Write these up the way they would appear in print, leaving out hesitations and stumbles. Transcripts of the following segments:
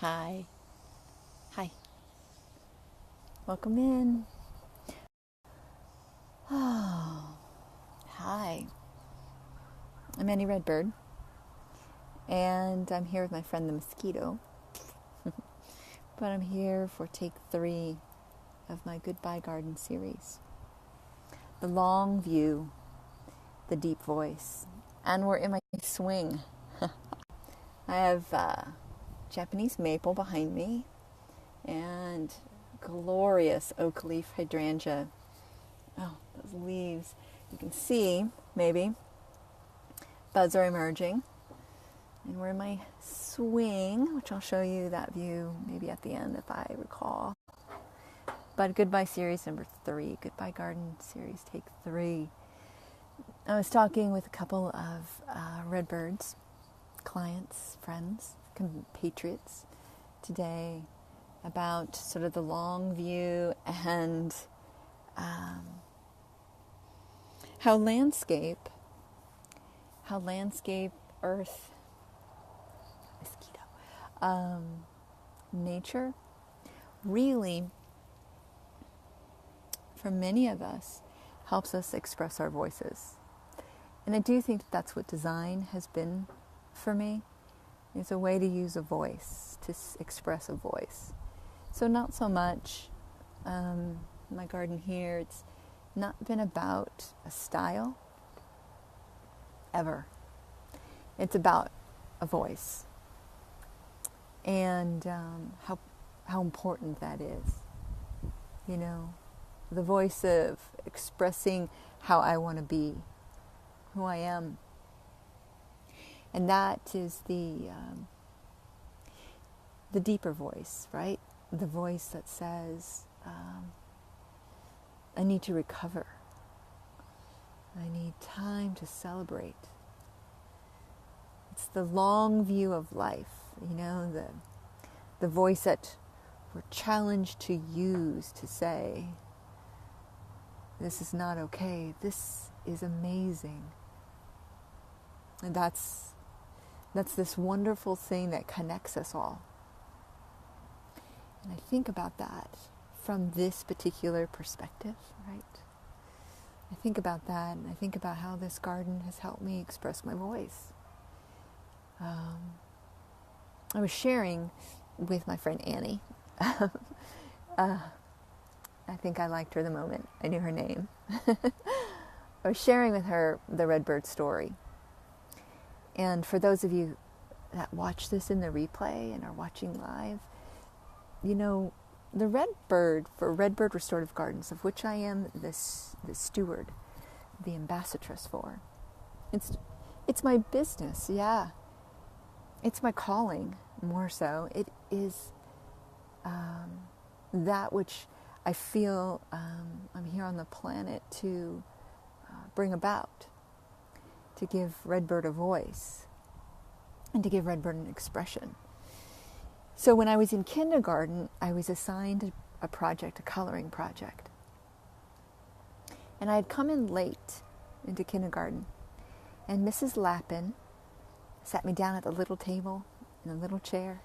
Hi. Hi. Welcome in. Oh, hi. I'm Annie Redbird, and I'm here with my friend the mosquito. But I'm here for take 3 of my Goodbye Garden series. The long view, the deep voice, and we're in my swing. I have Japanese maple behind me and glorious oak leaf hydrangea. Oh, those leaves. You can see, maybe, buds are emerging. And we're in my swing, which I'll show you that view maybe at the end if I recall. But Goodbye series number 3, Goodbye Garden series take 3. I was talking with a couple of Redbirds, clients, friends, compatriots today about sort of the long view and how landscape, earth, mosquito, nature, really, for many of us, helps us express our voices. And I do think that that's what design has been for me. It's a way to use a voice, to express a voice. So not so much my garden here, it's not been about a style, ever. It's about a voice. And how important that is. You know, the voice of expressing how I want to be, who I am. And that is the deeper voice, right? The voice that says, I need to recover. I need time to celebrate. It's the long view of life, you know, the voice that we're challenged to use to say, this is not okay, this is amazing. And that's this wonderful thing that connects us all. And I think about that from this particular perspective, right? I think about that, and I think about how this garden has helped me express my voice. I was sharing with my friend Annie. I think I liked her the moment I knew her name. I was sharing with her the Redbird story. And for those of you that watch this in the replay and are watching live, you know, the Redbird, for Redbird Restorative Gardens, of which I am the steward, the ambassadress for, it's my business, yeah. It's my calling, more so. It is that which I feel I'm here on the planet to bring about, to give Redbird a voice, and to give Redbird an expression. So when I was in kindergarten, I was assigned a project, a coloring project. And I had come in late into kindergarten, and Mrs. Lappin sat me down at the little table in a little chair,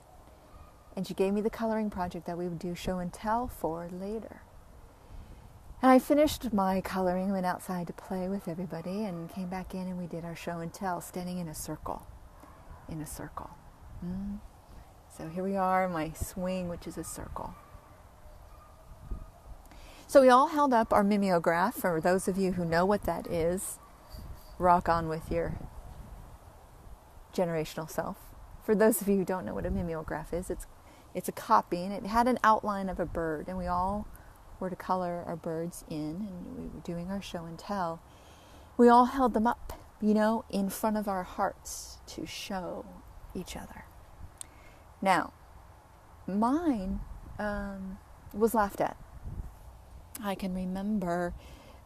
and she gave me the coloring project that we would do show and tell for later. And I finished my coloring, went outside to play with everybody, and came back in, and we did our show and tell, standing in a circle. So here we are, my swing, which is a circle. So we all held up our mimeograph. For those of you who know what that is, rock on with your generational self. For those of you who don't know what a mimeograph is, it's a copy, and it had an outline of a bird, and we all were to color our birds in, and we were doing our show and tell. We all held them up, you know, in front of our hearts to show each other. Now, mine was laughed at. I can remember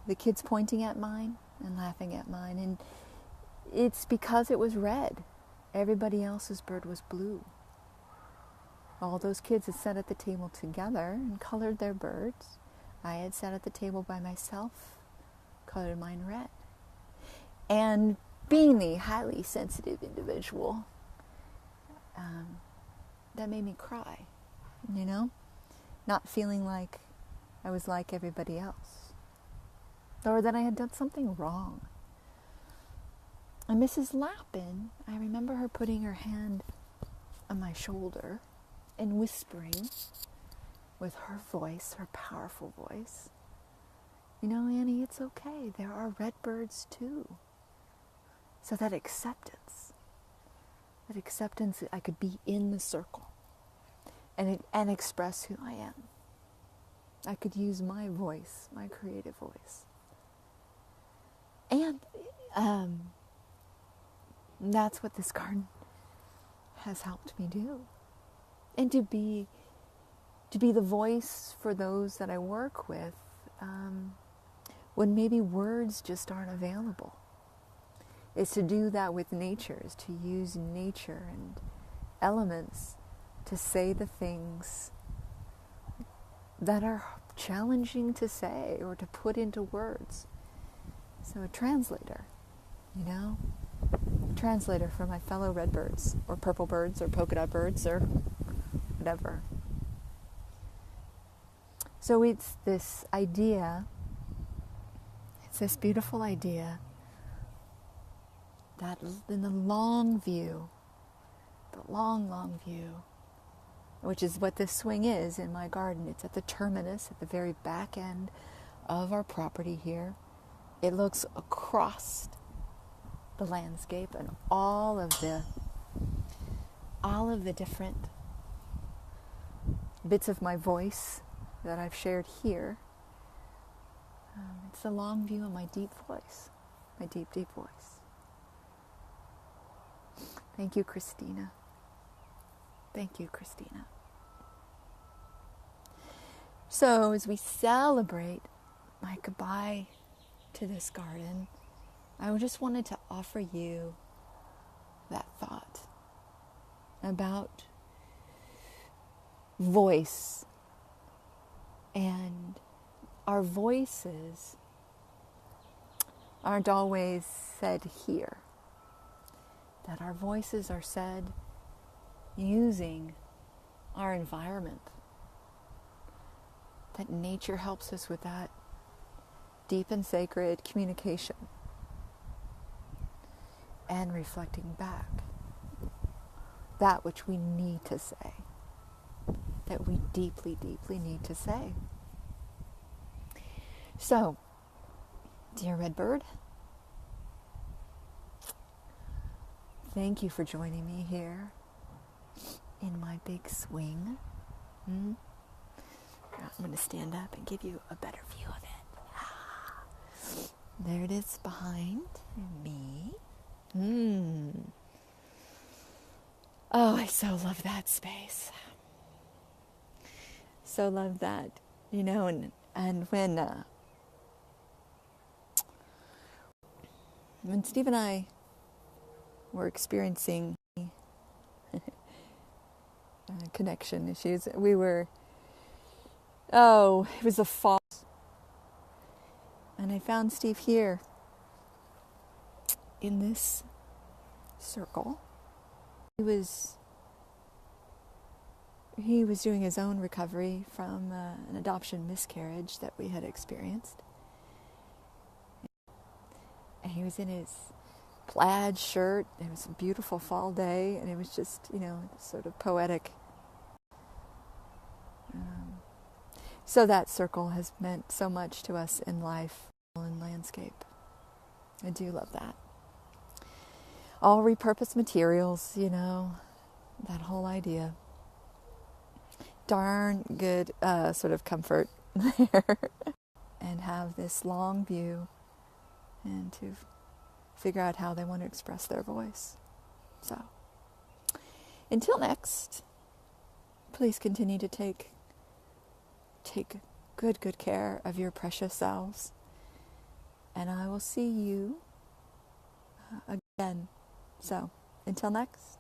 the kids pointing at mine and laughing at mine, and it's because it was red. Everybody else's bird was blue. All those kids had sat at the table together and colored their birds. I had sat at the table by myself, colored mine red. And being the highly sensitive individual that made me cry, you know? Not feeling like I was like everybody else, or that I had done something wrong. And Mrs. Lappin, I remember her putting her hand on my shoulder and whispering with her voice, her powerful voice, you know, Annie, it's okay. There are red birds too. So that acceptance that I could be in the circle and express who I am. I could use my voice, my creative voice. And that's what this garden has helped me do. And to be the voice for those that I work with when maybe words just aren't available. Is to do that with nature, is to use nature and elements to say the things that are challenging to say or to put into words. So a translator, you know, a translator for my fellow redbirds or purple birds or polka dot birds or whatever. So it's this idea, it's this beautiful idea that in the long view, the long view, which is what this swing is in my garden. It's at the terminus, at the very back end of our property here. It looks across the landscape and all of the different bits of my voice that I've shared here. It's the long view of my deep voice, my deep voice. Thank you, Christina. Thank you, Christina. So as we celebrate my goodbye to this garden, I just wanted to offer you that thought about voice. And our voices aren't always said here. That our voices are said using our environment. That nature helps us with that deep and sacred communication. And reflecting back that which we need to say. That we deeply need to say. So, dear Redbird, thank you for joining me here in my big swing. I'm going to stand up and give you a better view of it. There it is behind me. Oh, I so love that space. So love that, you know, and when Steve and I were experiencing connection issues, it was the fall, and I found Steve here in this circle. He was doing his own recovery from an adoption miscarriage that we had experienced. And he was in his plaid shirt. It was a beautiful fall day, and it was just, you know, sort of poetic. So that circle has meant so much to us in life and landscape. I do love that. All repurposed materials, you know, that whole idea. Darn good sort of comfort there. And have this long view and to figure out how they want to express their voice. So, until next, please continue to take good care of your precious selves. And I will see you again. So, until next.